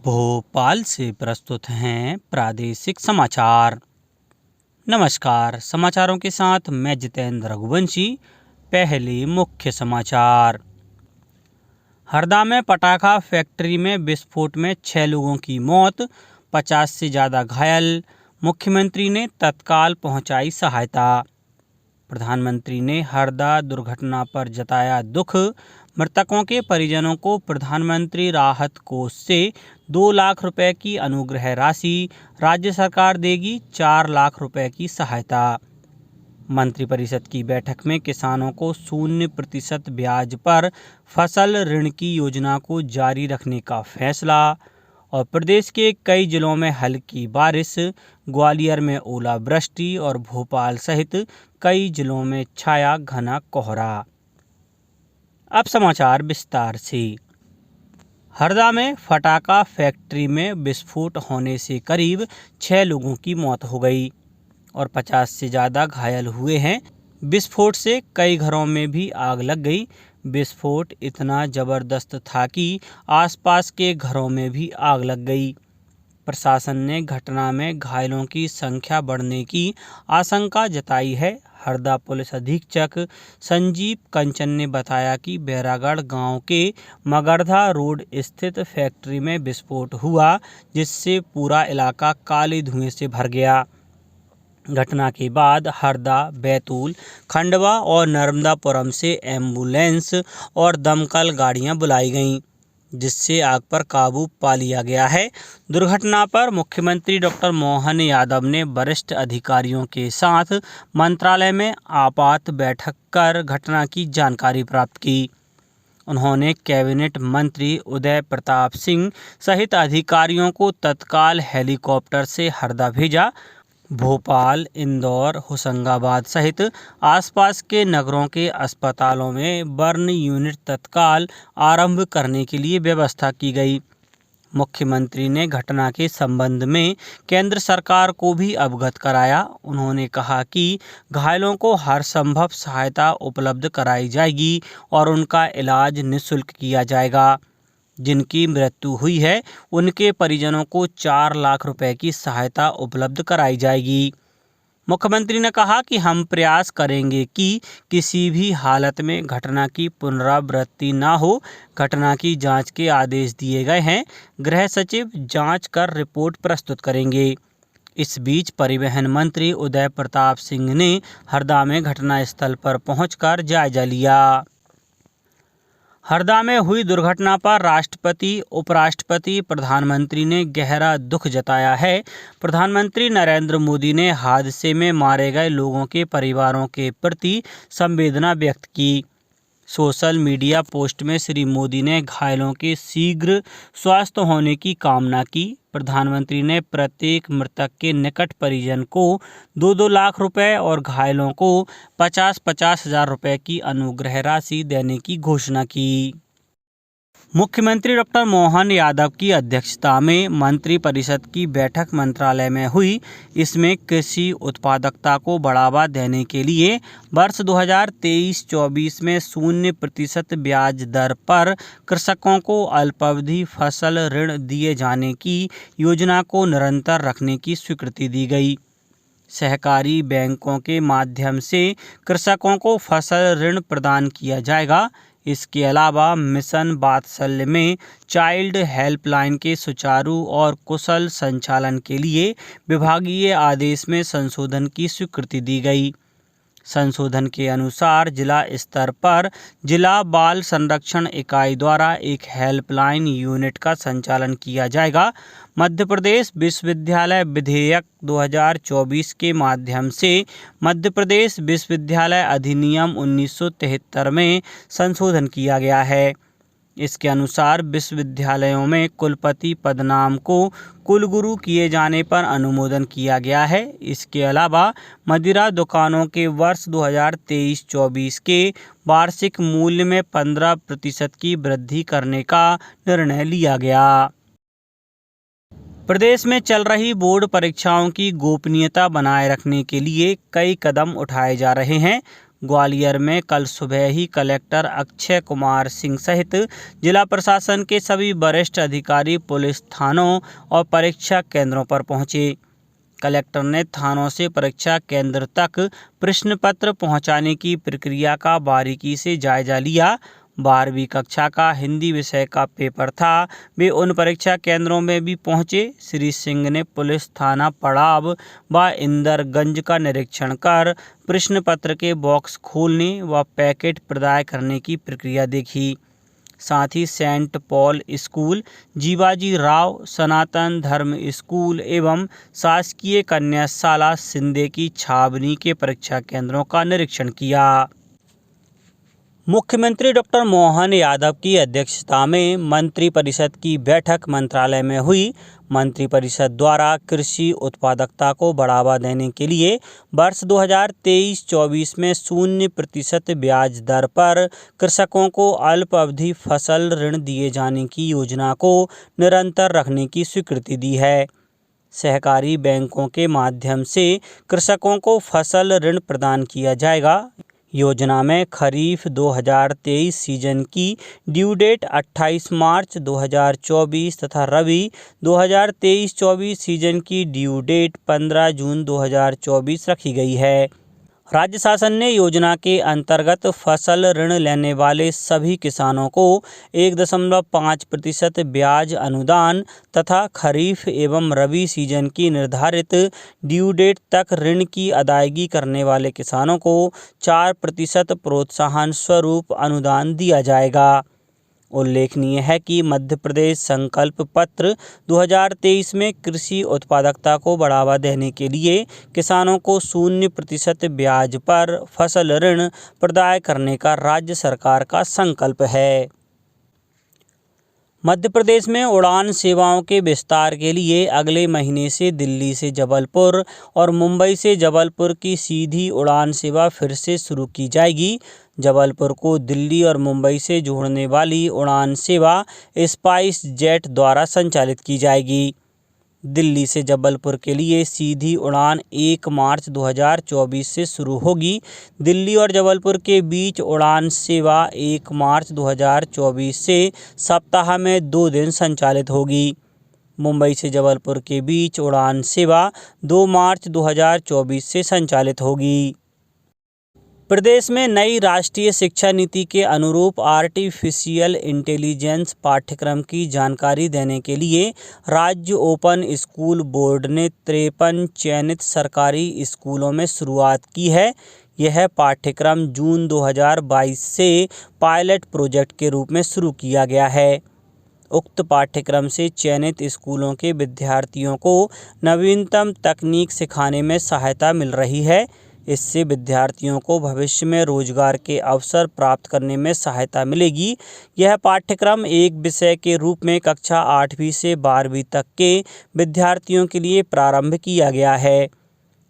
भोपाल से प्रस्तुत हैं प्रादेशिक समाचार। नमस्कार, समाचारों के साथ मैं जितेंद्र रघुवंशी। पहले मुख्य समाचार। हरदा में पटाखा फैक्ट्री में विस्फोट में 6 लोगों की मौत, 50 से ज़्यादा घायल। मुख्यमंत्री ने तत्काल पहुंचाई सहायता। प्रधानमंत्री ने हरदा दुर्घटना पर जताया दुख। मृतकों के परिजनों को प्रधानमंत्री राहत कोष से 2 लाख रुपए की अनुग्रह राशि, राज्य सरकार देगी 4 लाख रुपए की सहायता। मंत्रिपरिषद की बैठक में किसानों को 0% ब्याज पर फसल ऋण की योजना को जारी रखने का फैसला। और प्रदेश के कई जिलों में हल्की बारिश, ग्वालियर में ओलावृष्टि और भोपाल सहित कई जिलों में छाया घना कोहरा। अब समाचार विस्तार से। हरदा में पटाखा फैक्ट्री में विस्फोट होने से करीब 6 लोगों की मौत हो गई और 50 से ज़्यादा घायल हुए हैं। विस्फोट से कई घरों में भी आग लग गई। विस्फोट इतना ज़बरदस्त था कि आसपास के घरों में भी आग लग गई। प्रशासन ने घटना में घायलों की संख्या बढ़ने की आशंका जताई है। हरदा पुलिस अधीक्षक संजीव कंचन ने बताया कि बैरागढ़ गांव के मगरधा रोड स्थित फैक्ट्री में विस्फोट हुआ, जिससे पूरा इलाका काले धुएं से भर गया। घटना के बाद हरदा, बैतूल, खंडवा और नर्मदापुरम से एम्बुलेंस और दमकल गाड़ियां बुलाई गईं, जिससे आग पर काबू पा लिया गया है। दुर्घटना पर मुख्यमंत्री डॉक्टर मोहन यादव ने वरिष्ठ अधिकारियों के साथ मंत्रालय में आपात बैठक कर घटना की जानकारी प्राप्त की। उन्होंने कैबिनेट मंत्री उदय प्रताप सिंह सहित अधिकारियों को तत्काल हेलीकॉप्टर से हरदा भेजा। भोपाल, इंदौर, होशंगाबाद सहित आसपास के नगरों के अस्पतालों में बर्न यूनिट तत्काल आरंभ करने के लिए व्यवस्था की गई। मुख्यमंत्री ने घटना के संबंध में केंद्र सरकार को भी अवगत कराया। उन्होंने कहा कि घायलों को हर संभव सहायता उपलब्ध कराई जाएगी और उनका इलाज निःशुल्क किया जाएगा। जिनकी मृत्यु हुई है उनके परिजनों को 4 लाख रुपए की सहायता उपलब्ध कराई जाएगी। मुख्यमंत्री ने कहा कि हम प्रयास करेंगे कि किसी भी हालत में घटना की पुनरावृत्ति न हो। घटना की जांच के आदेश दिए गए हैं। गृह सचिव जांच कर रिपोर्ट प्रस्तुत करेंगे। इस बीच परिवहन मंत्री उदय प्रताप सिंह ने हरदा में घटनास्थल पर पहुंचकर जायजा लिया। हरदा में हुई दुर्घटना पर राष्ट्रपति, उपराष्ट्रपति, प्रधानमंत्री ने गहरा दुख जताया है। प्रधानमंत्री नरेंद्र मोदी ने हादसे में मारे गए लोगों के परिवारों के प्रति संवेदना व्यक्त की। सोशल मीडिया पोस्ट में श्री मोदी ने घायलों के शीघ्र स्वस्थ होने की कामना की। प्रधानमंत्री ने प्रत्येक मृतक के निकट परिजन को 2-2 लाख रुपए और घायलों को 50-50 हजार रुपए की अनुग्रह राशि देने की घोषणा की। मुख्यमंत्री डॉक्टर मोहन यादव की अध्यक्षता में मंत्रिपरिषद की बैठक मंत्रालय में हुई। इसमें कृषि उत्पादकता को बढ़ावा देने के लिए वर्ष 2023-24 में 0% ब्याज दर पर कृषकों को अल्पावधि फसल ऋण दिए जाने की योजना को निरंतर रखने की स्वीकृति दी गई। सहकारी बैंकों के माध्यम से कृषकों को फसल ऋण प्रदान किया जाएगा। इसके अलावा मिशन वात्सल्य में चाइल्ड हेल्पलाइन के सुचारू और कुशल संचालन के लिए विभागीय आदेश में संशोधन की स्वीकृति दी गई। संशोधन के अनुसार जिला स्तर पर जिला बाल संरक्षण इकाई द्वारा एक हेल्पलाइन यूनिट का संचालन किया जाएगा। मध्य प्रदेश विश्वविद्यालय विधेयक 2024 के माध्यम से मध्य प्रदेश विश्वविद्यालय अधिनियम 1973 में संशोधन किया गया है। इसके अनुसार विश्वविद्यालयों में कुलपति पदनाम को कुलगुरु किए जाने पर अनुमोदन किया गया है। इसके अलावा मदिरा दुकानों के वर्ष 2023-24 के वार्षिक मूल्य में 15% की वृद्धि करने का निर्णय लिया गया। प्रदेश में चल रही बोर्ड परीक्षाओं की गोपनीयता बनाए रखने के लिए कई कदम उठाए जा रहे हैं। ग्वालियर में कल सुबह ही कलेक्टर अक्षय कुमार सिंह सहित जिला प्रशासन के सभी वरिष्ठ अधिकारी पुलिस थानों और परीक्षा केंद्रों पर पहुंचे। कलेक्टर ने थानों से परीक्षा केंद्र तक प्रश्न पत्र पहुंचाने की प्रक्रिया का बारीकी से जायजा लिया। 12वीं कक्षा का हिंदी विषय का पेपर था, वे उन परीक्षा केंद्रों में भी पहुंचे। श्री सिंह ने पुलिस थाना पड़ाव व इंदरगंज का निरीक्षण कर प्रश्न पत्र के बॉक्स खोलने व पैकेट प्रदाय करने की प्रक्रिया देखी। साथ ही saint Paul school, Jiwaji Rao Sanatan Dharma school एवं शासकीय कन्याशाला सिंधे की छावनी के परीक्षा केंद्रों का निरीक्षण किया। मुख्यमंत्री डॉक्टर मोहन यादव की अध्यक्षता में मंत्रिपरिषद की बैठक मंत्रालय में हुई। मंत्रिपरिषद द्वारा कृषि उत्पादकता को बढ़ावा देने के लिए वर्ष 2023-24 में 0% ब्याज दर पर कृषकों को अल्प अवधि फसल ऋण दिए जाने की योजना को निरंतर रखने की स्वीकृति दी है। सहकारी बैंकों के माध्यम से कृषकों को फसल ऋण प्रदान किया जाएगा। योजना में खरीफ 2023 सीजन की ड्यू डेट 28 मार्च 2024 तथा रबी 2023-24 सीजन की ड्यू डेट 15 जून 2024 रखी गई है। राज्य शासन ने योजना के अंतर्गत फसल ऋण लेने वाले सभी किसानों को 1.5% ब्याज अनुदान तथा खरीफ एवं रबी सीजन की निर्धारित ड्यू डेट तक ऋण की अदायगी करने वाले किसानों को 4% प्रोत्साहन स्वरूप अनुदान दिया जाएगा। उल्लेखनीय है कि मध्य प्रदेश संकल्प पत्र 2023 में कृषि उत्पादकता को बढ़ावा देने के लिए किसानों को 0% ब्याज पर फसल ऋण प्रदान करने का राज्य सरकार का संकल्प है। मध्य प्रदेश में उड़ान सेवाओं के विस्तार के लिए अगले महीने से दिल्ली से जबलपुर और मुंबई से जबलपुर की सीधी उड़ान सेवा फिर से शुरू की जाएगी। जबलपुर को दिल्ली और मुंबई से जोड़ने वाली उड़ान सेवा स्पाइस जेट द्वारा संचालित की जाएगी। दिल्ली से जबलपुर के लिए सीधी उड़ान 1 मार्च 2024 से शुरू होगी। दिल्ली और जबलपुर के बीच उड़ान सेवा 1 मार्च 2024 से सप्ताह में 2 दिन संचालित होगी। मुंबई से जबलपुर के बीच उड़ान सेवा 2 मार्च 2024 से संचालित होगी। प्रदेश में नई राष्ट्रीय शिक्षा नीति के अनुरूप आर्टिफिशियल इंटेलिजेंस पाठ्यक्रम की जानकारी देने के लिए राज्य ओपन स्कूल बोर्ड ने 53 चयनित सरकारी स्कूलों में शुरुआत की है। यह पाठ्यक्रम जून 2022 से पायलट प्रोजेक्ट के रूप में शुरू किया गया है। उक्त पाठ्यक्रम से चयनित स्कूलों के विद्यार्थियों को नवीनतम तकनीक सिखाने में सहायता मिल रही है। इससे विद्यार्थियों को भविष्य में रोजगार के अवसर प्राप्त करने में सहायता मिलेगी। यह पाठ्यक्रम एक विषय के रूप में कक्षा 8वीं से 12वीं तक के विद्यार्थियों के लिए प्रारंभ किया गया है।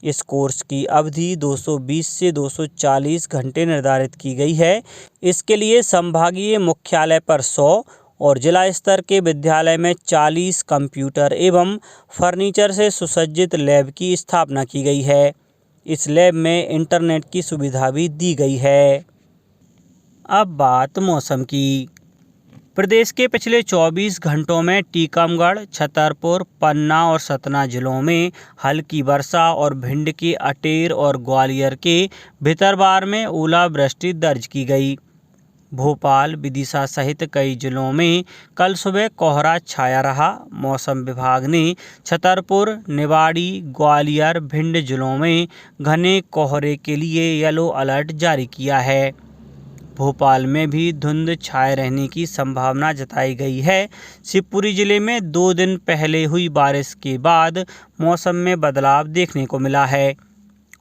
इस कोर्स की अवधि 220 से 240 घंटे निर्धारित की गई है। इसके लिए संभागीय मुख्यालय पर 100 और जिला स्तर के विद्यालय में 40 कंप्यूटर एवं फर्नीचर से सुसज्जित लैब की स्थापना की गई है। इस लैब में इंटरनेट की सुविधा भी दी गई है। अब बात मौसम की। प्रदेश के पिछले 24 घंटों में टीकमगढ़, छतरपुर, पन्ना और सतना जिलों में हल्की वर्षा और भिंड के अटेर और ग्वालियर के भितरवार में ओलावृष्टि दर्ज की गई। भोपाल, विदिशा सहित कई जिलों में कल सुबह कोहरा छाया रहा। मौसम विभाग ने छतरपुर, निवाड़ी, ग्वालियर, भिंड जिलों में घने कोहरे के लिए येलो अलर्ट जारी किया है। भोपाल में भी धुंध छाए रहने की संभावना जताई गई है। शिवपुरी जिले में 2 दिन पहले हुई बारिश के बाद मौसम में बदलाव देखने को मिला है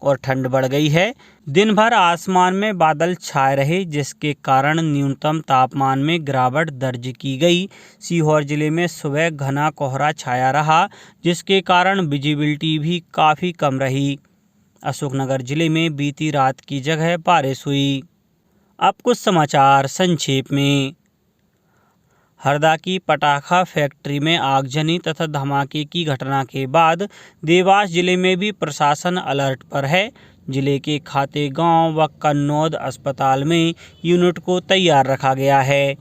और ठंड बढ़ गई है। दिन भर आसमान में बादल छाए रहे, जिसके कारण न्यूनतम तापमान में गिरावट दर्ज की गई। सीहोर जिले में सुबह घना कोहरा छाया रहा, जिसके कारण विजिबिलिटी भी काफ़ी कम रही। अशोकनगर जिले में बीती रात की जगह बारिश हुई। अब कुछ समाचार संक्षेप में। हरदा की पटाखा फैक्ट्री में आगजनी तथा धमाके की घटना के बाद देवास जिले में भी प्रशासन अलर्ट पर है। जिले के खातेगांव व कन्नौद अस्पताल में यूनिट को तैयार रखा गया है।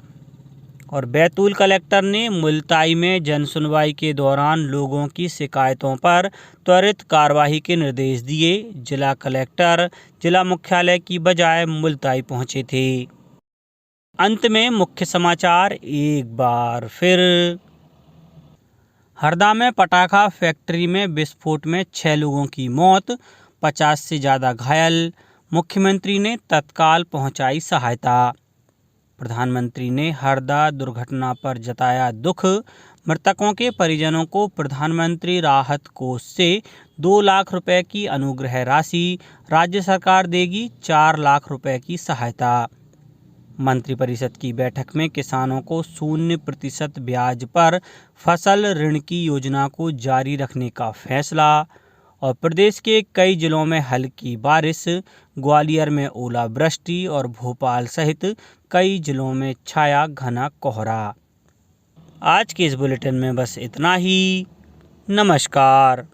और बैतूल कलेक्टर ने मुल्ताई में जन सुनवाई के दौरान लोगों की शिकायतों पर त्वरित कार्रवाई के निर्देश दिए। जिला कलेक्टर जिला मुख्यालय की बजाय मुल्ताई पहुंचे थे। अंत में मुख्य समाचार एक बार फिर। हरदा में पटाखा फैक्ट्री में विस्फोट में 6 लोगों की मौत, 50 से ज़्यादा घायल। मुख्यमंत्री ने तत्काल पहुंचाई सहायता। प्रधानमंत्री ने हरदा दुर्घटना पर जताया दुख। मृतकों के परिजनों को प्रधानमंत्री राहत कोष से 2 लाख रुपए की अनुग्रह राशि, राज्य सरकार देगी 4 लाख रुपए की सहायता। मंत्रिपरिषद की बैठक में किसानों को 0% ब्याज पर फसल ऋण की योजना को जारी रखने का फैसला। और प्रदेश के कई जिलों में हल्की बारिश, ग्वालियर में ओलावृष्टि और भोपाल सहित कई जिलों में छाया घना कोहरा। आज के इस बुलेटिन में बस इतना ही। नमस्कार।